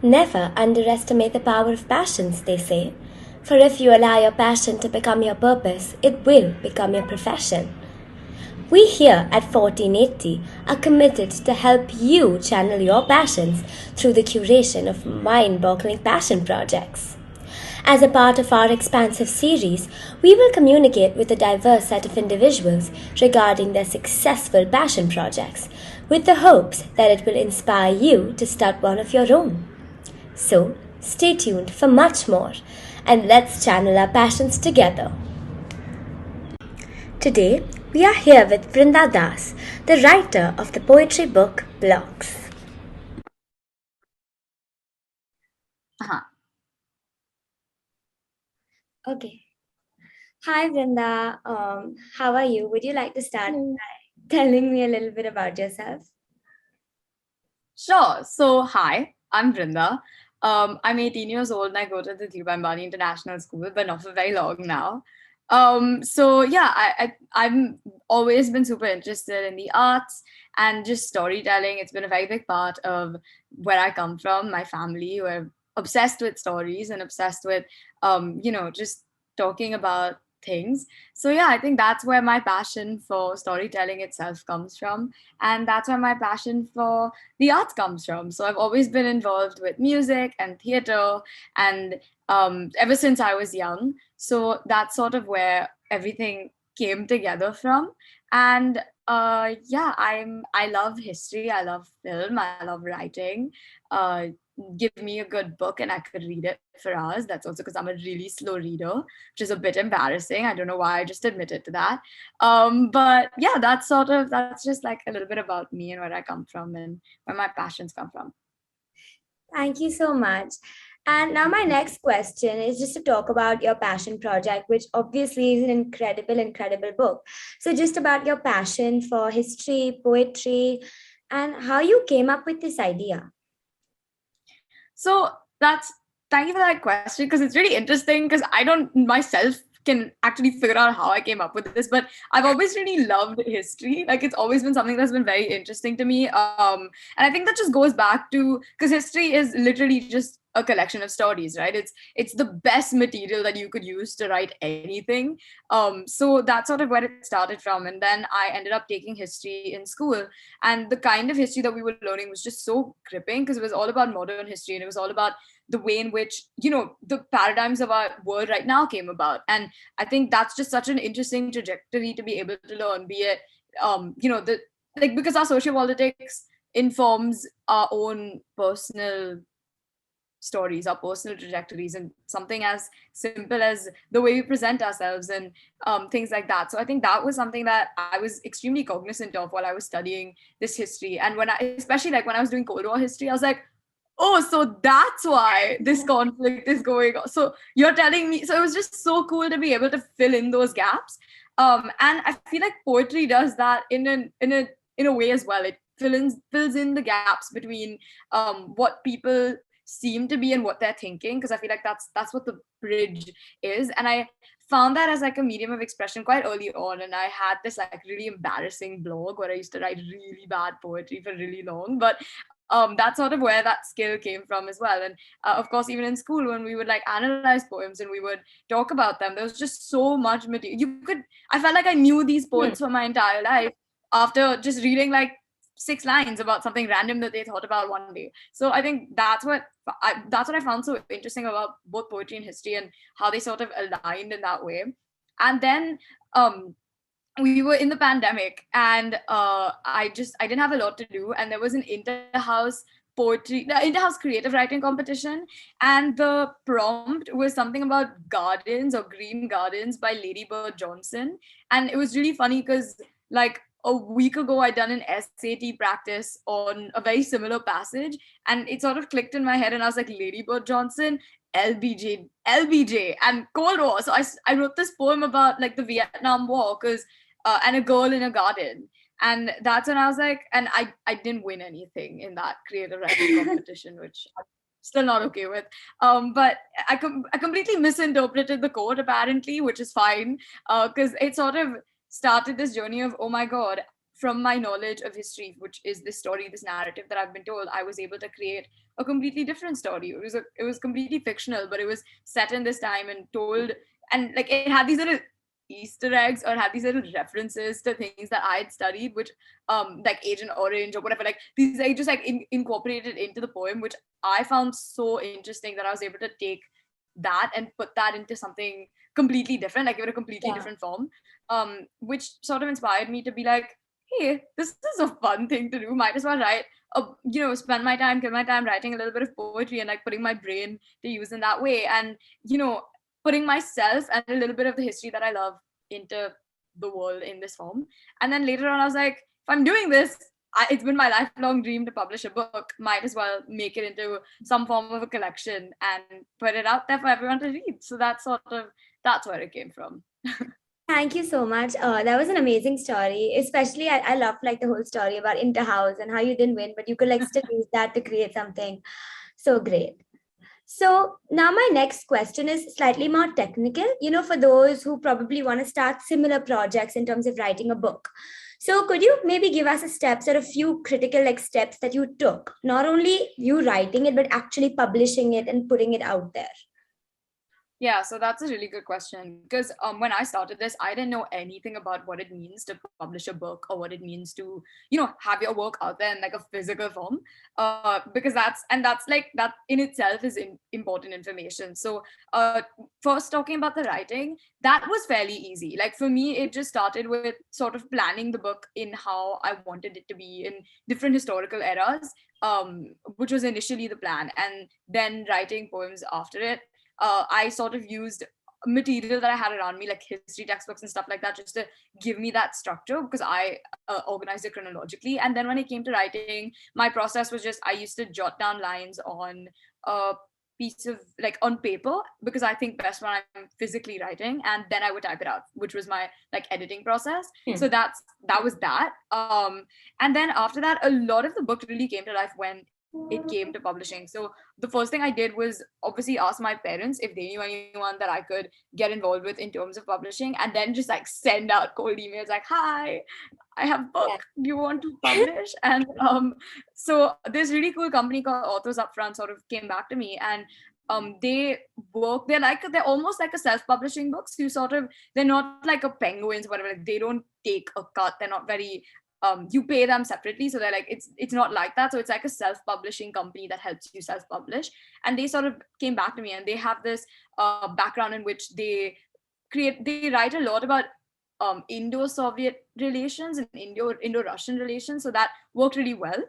Never underestimate the power of passions, they say. For if you allow your passion to become your purpose, it will become your profession. We here at 1480 are committed to help you channel your passions through the curation of mind-boggling passion projects. As a part of our expansive series, we will communicate with a diverse set of individuals regarding their successful passion projects, with the hopes that it will inspire you to start one of your own. So, stay tuned for much more, and let's channel our passions together. Today, we are here with Vrinda Das, the writer of the poetry book Blocs. Uh-huh. Okay. Hi, Vrinda. How are you? Would you like to start by telling me a little bit about yourself? Sure. So, hi, I'm Vrinda. I'm 18 years old and I go to the Dhirubhai International School, but not for very long now. So yeah, I've always been super interested in the arts and just storytelling. It's been a very big part of where I come from, my family, who are obsessed with stories and obsessed with, just talking about things. So yeah, I think that's where my passion for storytelling itself comes from, and that's where my passion for the arts comes from. So I've always been involved with music and theater, and ever since I was young. So that's sort of where everything came together from. And yeah, I love history, I love film, I love writing. Give me a good book and I could read it for hours. That's also because I'm a really slow reader, which is a bit embarrassing. I don't know why I just admitted to that. But yeah, that's just like a little bit about me and where I come from and where my passions come from. Thank you so much. And now, my next question is just to talk about your passion project, which obviously is an incredible book. So, just about your passion for history, poetry, and how you came up with this idea. So that's thank you for that question because it's really interesting because I don't myself can actually figure out how I came up with this, but I've always really loved history. Like it's always been something that's been very interesting to me. And I think that just goes back to because history is literally just a collection of stories, right? It's the best material that you could use to write anything. So that's sort of where it started from. And then I ended up taking history in school, and the kind of history that we were learning was just so gripping because it was all about modern history and it was all about the way in which the paradigms of our world right now came about. And I think that's just such an interesting trajectory to be able to learn, be it the like because our social politics informs our own personal stories, our personal trajectories, and something as simple as the way we present ourselves and things like that. So I think that was something that I was extremely cognizant of while I was studying this history. And when especially like when I was doing Cold War history, I was like, oh, so that's why this conflict is going on. So you're telling me. So it was just so cool to be able to fill in those gaps. And I feel like poetry does that in a way as well. It fills in the gaps between what people seem to be and what they're thinking, because I feel like that's what the bridge is. And I found that as like a medium of expression quite early on, and I had this like really embarrassing blog where I used to write really bad poetry for really long, but that's sort of where that skill came from as well. And of course, even in school, when we would like analyze poems and we would talk about them, there was just so much material. I felt like I knew these Hmm. poets for my entire life after just reading like 6 lines about something random that they thought about one day. So I think that's what I found so interesting about both poetry and history and how they sort of aligned in that way. And then um, we were in the pandemic, and I didn't have a lot to do, and there was an inter-house creative writing competition, and the prompt was something about gardens or green gardens by Lady Bird Johnson. And it was really funny because like a week ago I'd done an SAT practice on a very similar passage, and it sort of clicked in my head, and I was like, Lady Bird Johnson, LBJ and Cold War. So I wrote this poem about like the Vietnam War, because and a girl in a garden. And that's when I was like, and I didn't win anything in that creative writing competition, which I'm still not okay with. But I completely misinterpreted the quote apparently, which is fine, because it sort of started this journey of, oh my god, from my knowledge of history, which is this story, this narrative that I've been told, I was able to create a completely different story. It was completely fictional, but it was set in this time and told, and like it had these little Easter eggs or had these little references to things that I had studied, which like Agent Orange or whatever, like these I just like incorporated into the poem, which I found so interesting that I was able to take that and put that into something completely different, like give it a completely different form, which sort of inspired me to be like, hey, this is a fun thing to do. Might as well write, spend my time, kill my time writing a little bit of poetry and like putting my brain to use in that way, and putting myself and a little bit of the history that I love into the world in this form. And then later on, I was like, if I'm doing this, it's been my lifelong dream to publish a book. Might as well make it into some form of a collection and put it out there for everyone to read. So that's where it came from. Thank you so much. That was an amazing story. Especially, I loved like the whole story about Interhouse and how you didn't win, but you could like still use that to create something so great. So now my next question is slightly more technical, for those who probably want to start similar projects in terms of writing a book. So could you maybe give us a steps or a few critical like steps that you took, not only you writing it, but actually publishing it and putting it out there? Yeah, so that's a really good question because when I started this, I didn't know anything about what it means to publish a book or what it means to, have your work out there in like a physical form. Because that's like that in itself is important information. So first talking about the writing, that was fairly easy. Like for me, it just started with sort of planning the book in how I wanted it to be in different historical eras, which was initially the plan, and then writing poems after it. I sort of used material that I had around me, like history textbooks and stuff like that, just to give me that structure because I organized it chronologically. And then when it came to writing, my process was just I used to jot down lines on a piece of like on paper because I think best when I'm physically writing, and then I would type it out, which was my like editing process. So that was that. And then after that, a lot of the book really came to life when it came to publishing. So the first thing I did was obviously ask my parents if they knew anyone that I could get involved with in terms of publishing, and then just like send out cold emails like, hi, I have a book, do you want to publish? And so this really cool company called Authors Upfront sort of came back to me, and they're almost like a self-publishing books. They're not like a Penguins, whatever, like they don't take a cut, they're not very you pay them separately, so they're like it's not like that. So it's like a self-publishing company that helps you self-publish, and they sort of came back to me, and they have this background in which they write a lot about Indo-Soviet relations and Indo-Russian relations, so that worked really well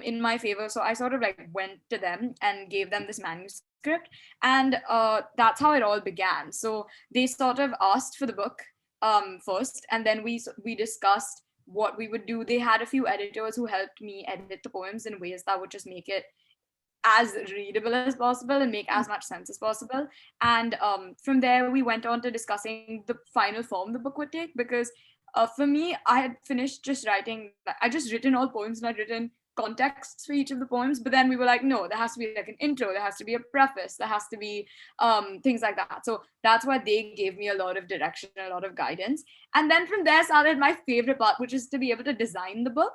in my favor. So I sort of like went to them and gave them this manuscript, and that's how it all began. So they sort of asked for the book first, and then we discussed what we would do. They had a few editors who helped me edit the poems in ways that would just make it as readable as possible and make as much sense as possible. And from there, we went on to discussing the final form the book would take, because for me, I had finished just writing, I just written all poems and I'd written contexts for each of the poems, but then we were like, no, there has to be like an intro, there has to be a preface, there has to be things like that. So that's why they gave me a lot of direction, a lot of guidance. And then from there started my favorite part, which is to be able to design the book,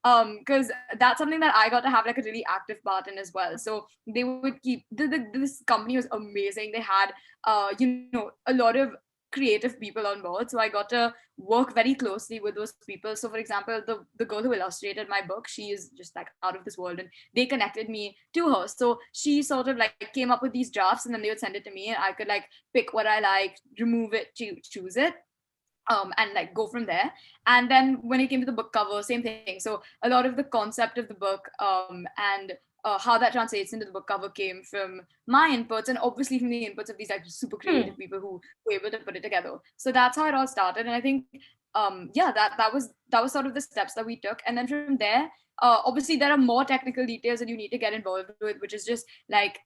because that's something that I got to have like a really active part in as well. So they would keep this company was amazing. They had a lot of creative people on board, so I got to work very closely with those people. So for example, the girl who illustrated my book, she is just like out of this world, and they connected me to her. So she sort of like came up with these drafts, and then they would send it to me, and I could like pick what I liked, remove it, choose it, and like go from there. And then when it came to the book cover, same thing. So a lot of the concept of the book and how that translates into the book cover came from my inputs, and obviously from the inputs of these like super creative people who were able to put it together. So that's how it all started. And I think that was sort of the steps that we took. And then from there, obviously there are more technical details that you need to get involved with, which is just like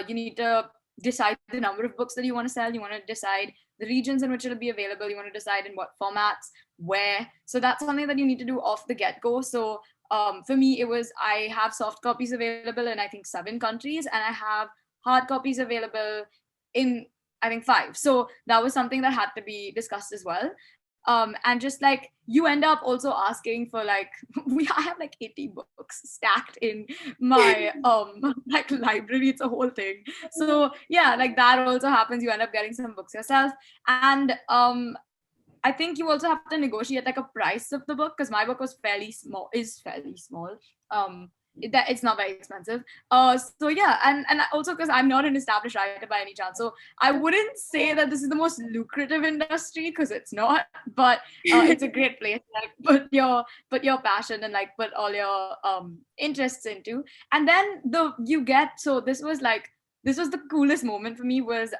you need to decide the number of books that you want to sell, you want to decide the regions in which it'll be available, you want to decide in what formats, where. So that's something that you need to do off the get-go. So for me, it was, I have soft copies available in I think 7 countries, and I have hard copies available in I think 5. So that was something that had to be discussed as well. And just like you end up also asking for like I have like 80 books stacked in my like library. It's a whole thing. So yeah, like that also happens. You end up getting some books yourself. And I think you also have to negotiate like a price of the book, because my book was fairly small. It's not very expensive. So yeah, and also because I'm not an established writer by any chance, so I wouldn't say that this is the most lucrative industry, because it's not. But it's a great place to like put your passion and like put all your interests into. And then this was the coolest moment for me was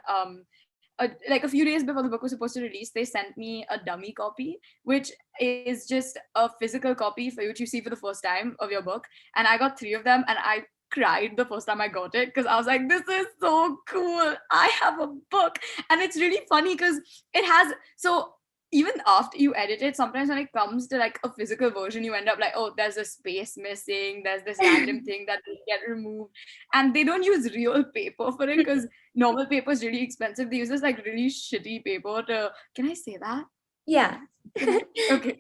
like a few days before the book was supposed to release, they sent me a dummy copy, which is just a physical copy for which you see for the first time of your book. And I got 3 of them, and I cried the first time I got it, because I was like, this is so cool. I have a book. And it's really funny because it has even after you edit it, sometimes when it comes to like a physical version, you end up like, oh, there's a space missing, there's this random thing that will get removed. And they don't use real paper for it, because normal paper is really expensive. They use this like really shitty paper to, can I say that? Yeah. Okay.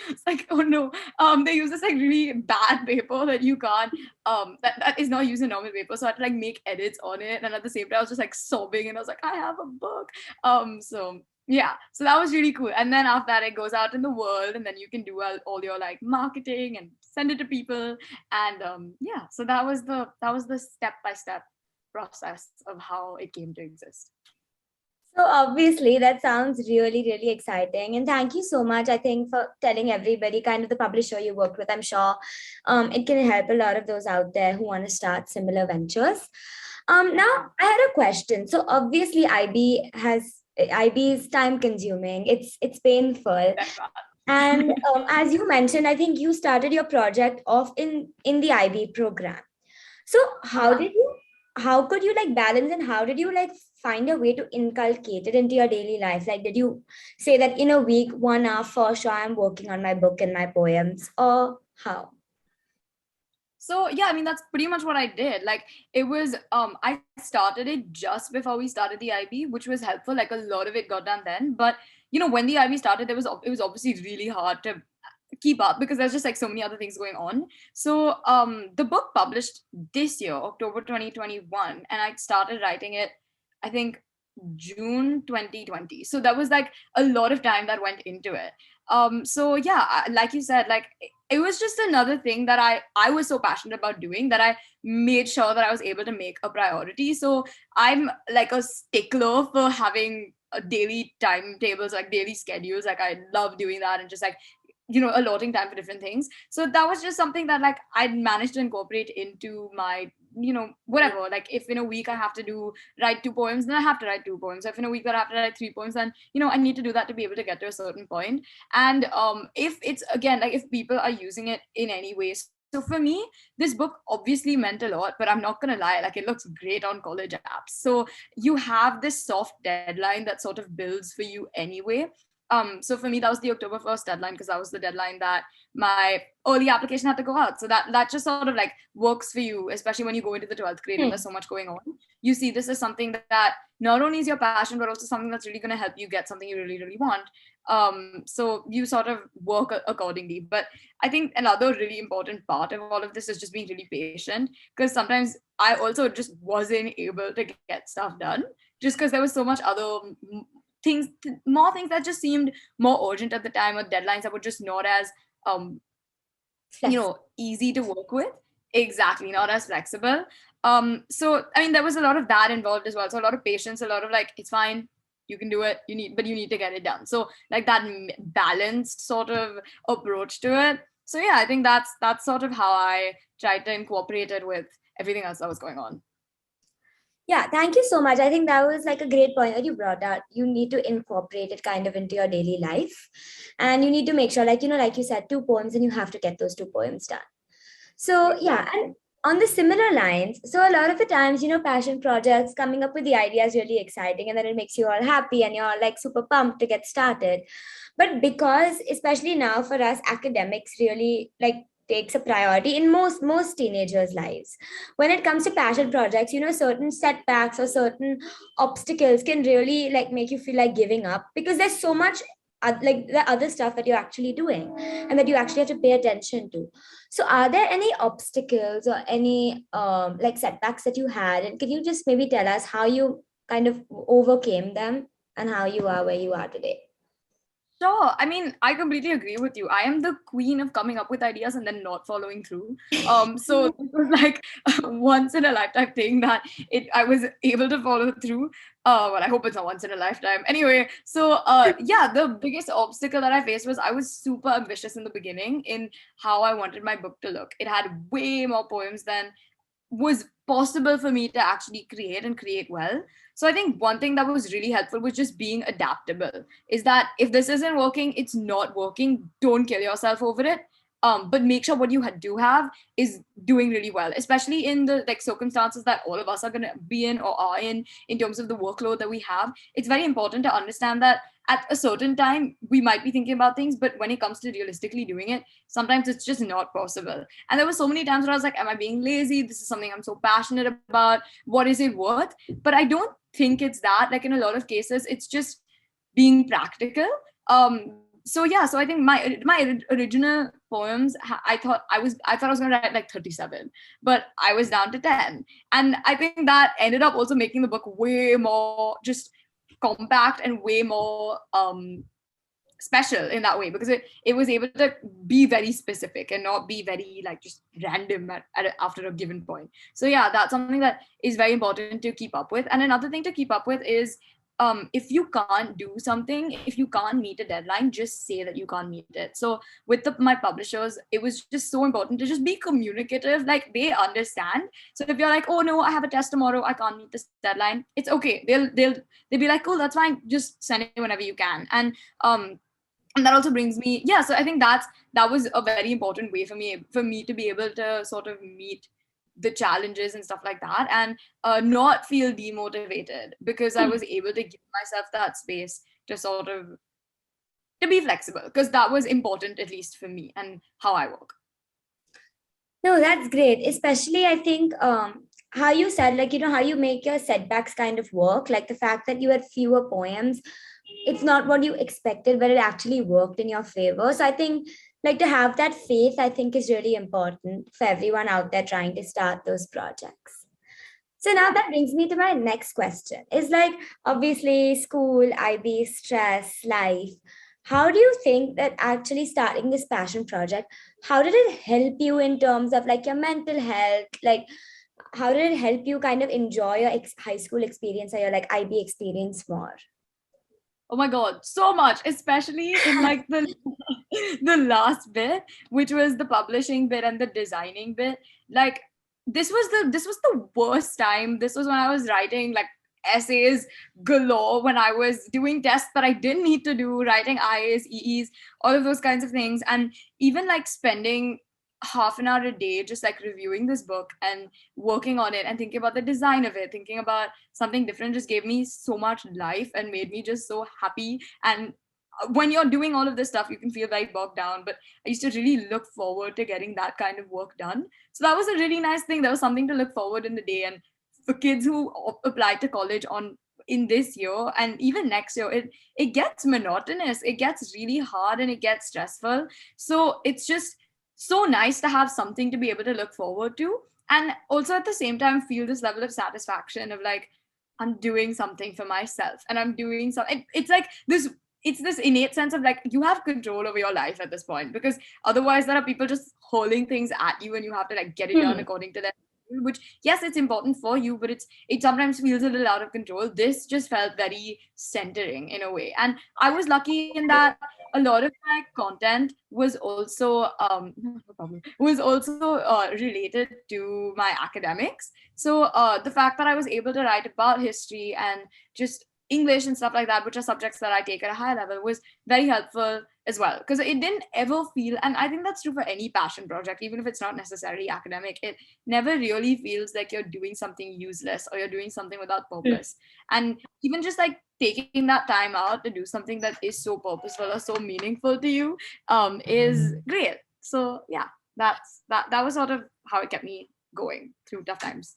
It's like, oh no. They use this like really bad paper that you can't that is not using normal paper. So I had to like make edits on it. And at the same time I was just like sobbing, and I was like, I have a book. So yeah, so that was really cool. And then after that it goes out in the world, and then you can do all your like marketing and send it to people. And yeah, so that was the step-by-step process of how it came to exist. So obviously that sounds really, really exciting. And thank you so much, I think, for telling everybody kind of the publisher you worked with. I'm sure it can help a lot of those out there who want to start similar ventures. Now I had a question. So obviously IB is time consuming. It's painful. And as you mentioned, I think you started your project off in the IB program. So how could you like balance, and how did you like find a way to inculcate it into your daily life? Like, did you say that in a week, 1 hour for sure I'm working on my book and my poems, or how? So yeah, I mean, that's pretty much what I did. Like it was I started it just before we started the IB, which was helpful. Like a lot of it got done then. But when the IB started, it was obviously really hard to keep up, because there's just like so many other things going on. So the book published this year, October 2021, and I started writing it, I think, June 2020. So that was like a lot of time that went into it. So yeah, like you said, like it was just another thing that I was so passionate about doing, that I made sure that I was able to make a priority. So I'm like a stickler for having a daily timetables, like daily schedules. Like I love doing that, and just like allotting time for different things. So that was just something that like I managed to incorporate into my whatever. Like if in a week I have to write 2 poems, then I have to write 2 poems. If in a week I have to write 3 poems, then I need to do that to be able to get to a certain point. And if it's, again, like if people are using it in any way. So for me, this book obviously meant a lot, but I'm not gonna lie, like it looks great on college apps. So you have this soft deadline that sort of builds for you anyway. So for me, that was the October 1st deadline, because that was the deadline that my early application had to go out. So that just sort of like works for you, especially when you go into the 12th grade and there's so much going on. You see this as something that not only is your passion, but also something that's really going to help you get something you really, really want. So you sort of work accordingly. But I think another really important part of all of this is just being really patient, because sometimes I also just wasn't able to get stuff done, just because there was so much other more things that just seemed more urgent at the time, or deadlines that were just not as easy to work with. Exactly, not as flexible. So I mean, there was a lot of that involved as well. So a lot of patience, a lot of like, it's fine, you can do it, you need to get it done. So like that balanced sort of approach to it. So yeah, I think that's sort of how I tried to incorporate it with everything else that was going on. Yeah, thank you so much. I think that was like a great point that you brought out. You need to incorporate it kind of into your daily life. And you need to make sure, like, like you said, 2 poems, and you have to get those 2 poems done. So yeah, and on the similar lines, so a lot of the times, passion projects, coming up with the idea is really exciting, and then it makes you all happy and you're like super pumped to get started. But because, especially now for us academics, really like takes a priority in most teenagers' lives. When it comes to passion projects, certain setbacks or certain obstacles can really like make you feel like giving up, because there's so much like the other stuff that you're actually doing and that you actually have to pay attention to. So are there any obstacles or any like setbacks that you had, and can you just maybe tell us how you kind of overcame them and how you are where you are today? Sure. I mean, I completely agree with you. I am the queen of coming up with ideas and then not following through. So it was like a once in a lifetime thing that I was able to follow through. Well, I hope it's a once in a lifetime. Anyway, so yeah, the biggest obstacle that I faced was I was super ambitious in the beginning in how I wanted my book to look. It had way more poems than was possible for me to actually create and create well. So I think one thing that was really helpful was just being adaptable. Is that if this isn't working, it's not working. Don't kill yourself over it. But make sure what you do have is doing really well, especially in the like circumstances that all of us are going to be in or are in terms of the workload that we have. It's very important to understand that at a certain time we might be thinking about things, but when it comes to realistically doing it, sometimes it's just not possible. And there were so many times where I was like, am I being lazy? This is something I'm so passionate about. What is it worth? But I don't think it's that. Like in a lot of cases, it's just being practical. So yeah, so I think my original poems, I thought I was gonna write like 37, but I was down to 10. And I think that ended up also making the book way more just compact and way more special in that way, because it was able to be very specific and not be very like just random after a given point. So yeah, that's something that is very important to keep up with. And another thing to keep up with is if you can't do something, if you can't meet a deadline, just say that you can't meet it. So with my publishers, it was just so important to just be communicative. Like they understand. So if you're like, oh no, I have a test tomorrow, I can't meet this deadline, it's okay. They'll be like, cool, that's fine, just send it whenever you can. And that also brings me, yeah, so I think that was a very important way for me to be able to sort of meet the challenges and stuff like that, and not feel demotivated, because I was able to give myself that space to sort of to be flexible, because that was important, at least for me and how I work. No, that's great. Especially, I think how you said, like, how you make your setbacks kind of work, like the fact that you had fewer poems, it's not what you expected, but it actually worked in your favor. So I think, like, to have that faith, I think is really important for everyone out there trying to start those projects. So now that brings me to my next question. Is like, obviously school, IB, stress, life. How do you think that actually starting this passion project, how did it help you in terms of like your mental health? Like, how did it help you kind of enjoy your high school experience or your like IB experience more? Oh my god, so much, especially in like the the last bit, which was the publishing bit and the designing bit. Like this was the worst time. This was when I was writing like essays galore, when I was doing tests that I didn't need to do, writing IAs, EEs, all of those kinds of things. And even like spending half an hour a day just like reviewing this book and working on it and thinking about the design of it, thinking about something different, just gave me so much life and made me just so happy. And when you're doing all of this stuff, you can feel very bogged down, but I used to really look forward to getting that kind of work done. So that was a really nice thing. There was something to look forward in the day. And for kids who apply to college on in this year and even next year, it gets monotonous, it gets really hard, and it gets stressful. So it's just so nice to have something to be able to look forward to, and also at the same time feel this level of satisfaction of like, I'm doing something for myself and I'm doing something. It's like this, it's this innate sense of like you have control over your life at this point, because otherwise there are people just hurling things at you and you have to like get it done according to their, which yes, it's important for you, but it sometimes feels a little out of control. This just felt very centering in a way, and I was lucky in that a lot of my content was also no problem, was also related to my academics. So the fact that I was able to write about history and just English and stuff like that, which are subjects that I take at a high level, was very helpful as well, because it didn't ever feel, and I think that's true for any passion project, even if it's not necessarily academic, it never really feels like you're doing something useless or you're doing something without purpose. And even just like taking that time out to do something that is so purposeful or so meaningful to you is great. So yeah. that was sort of how it kept me going through tough times.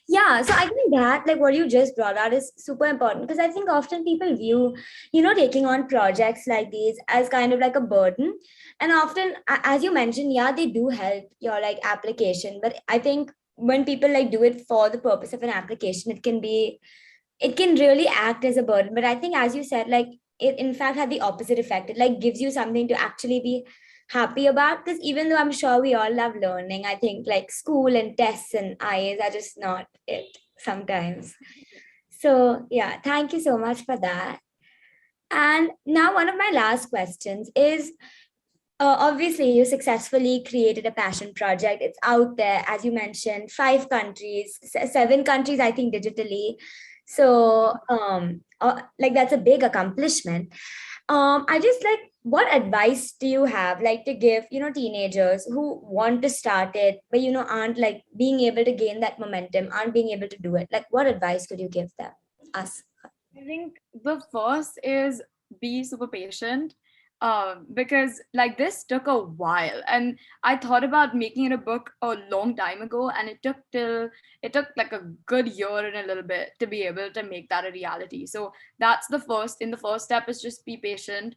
Yeah, so I think that, like what you just brought out, is super important, because I think often people view, taking on projects like these as kind of like a burden. And often, as you mentioned, yeah, they do help your like application. But I think when people like do it for the purpose of an application, it can really act as a burden. But I think, as you said, like it in fact had the opposite effect. It like gives you something to actually be happy about. Because even though I'm sure we all love learning, I think like school and tests and IAs are just not it sometimes. So yeah, thank you so much for that. And now one of my last questions is, obviously you successfully created a passion project. It's out there, as you mentioned, 5 countries, 7 countries, I think, digitally. So like that's a big accomplishment. I just like, what advice do you have like to give, teenagers who want to start it, but aren't like being able to gain that momentum, aren't being able to do it? Like, what advice could you give them, us? I think the first is be super patient, because like this took a while, and I thought about making it a book a long time ago, and it took like a good year and a little bit to be able to make that a reality. So that's the first. In the first step is just be patient,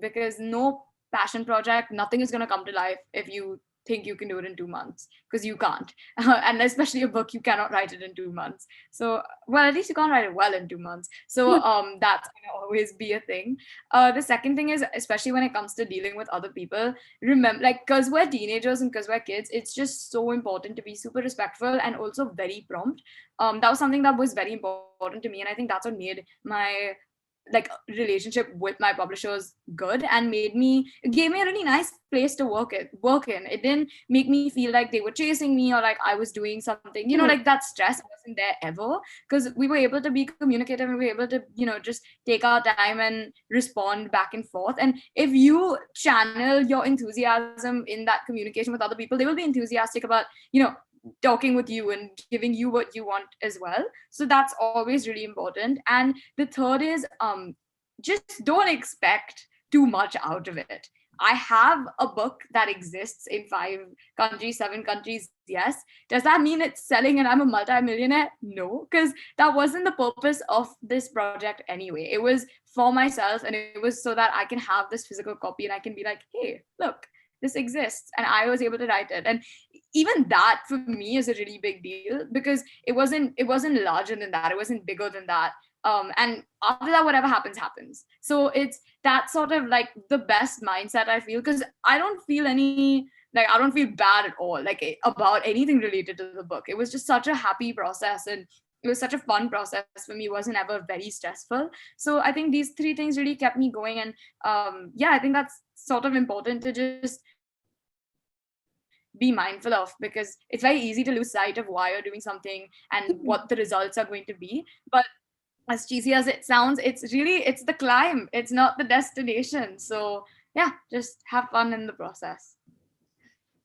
because no passion project, nothing is gonna come to life if you think you can do it in 2 months, because you can't. And especially a book, you cannot write it in 2 months. So, well, at least you can't write it well in 2 months. So that's gonna always be a thing. The second thing is, especially when it comes to dealing with other people, remember, like, because we're teenagers and because we're kids, it's just so important to be super respectful and also very prompt. That was something that was very important to me, and I think that's what made my like relationship with my publishers good, and gave me a really nice place to work in. It didn't make me feel like they were chasing me, or like I was doing something, like that stress wasn't there ever, because we were able to be communicative, and we were able to just take our time and respond back and forth. And if you channel your enthusiasm in that communication with other people, they will be enthusiastic about talking with you and giving you what you want as well. So that's always really important. And the third is, just don't expect too much out of it. I have a book that exists in 5 countries, 7 countries. Yes. Does that mean it's selling and I'm a multimillionaire? No, because that wasn't the purpose of this project anyway. It was for myself, and it was so that I can have this physical copy and I can be like, hey, look, this exists, and I was able to write it. And even that for me is a really big deal, because it wasn't larger than that, it wasn't bigger than that. And after that, whatever happens. So it's that sort of like the best mindset, I feel, because I don't feel bad at all like about anything related to the book. It was just such a happy process, and it was such a fun process for me. It wasn't ever very stressful. So I think these 3 things really kept me going. And yeah, I think that's sort of important to just be mindful of, because it's very easy to lose sight of why you're doing something and what the results are going to be. But as cheesy as it sounds, it's the climb, it's not the destination. So yeah, just have fun in the process.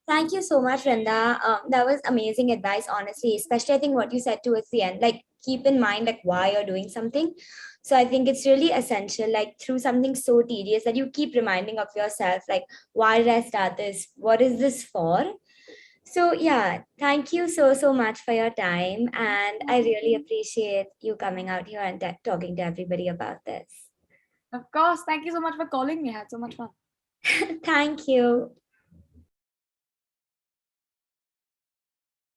Thank you so much, Vrinda. That was amazing advice, honestly, especially I think what you said towards the end, like keep in mind like why you're doing something. So I think it's really essential, like through something so tedious, that you keep reminding of yourself, like, why did I start this? What is this for? So yeah, thank you so much for your time. And I really appreciate you coming out here and talking to everybody about this. Of course, thank you so much for calling me. I had so much fun. Thank you.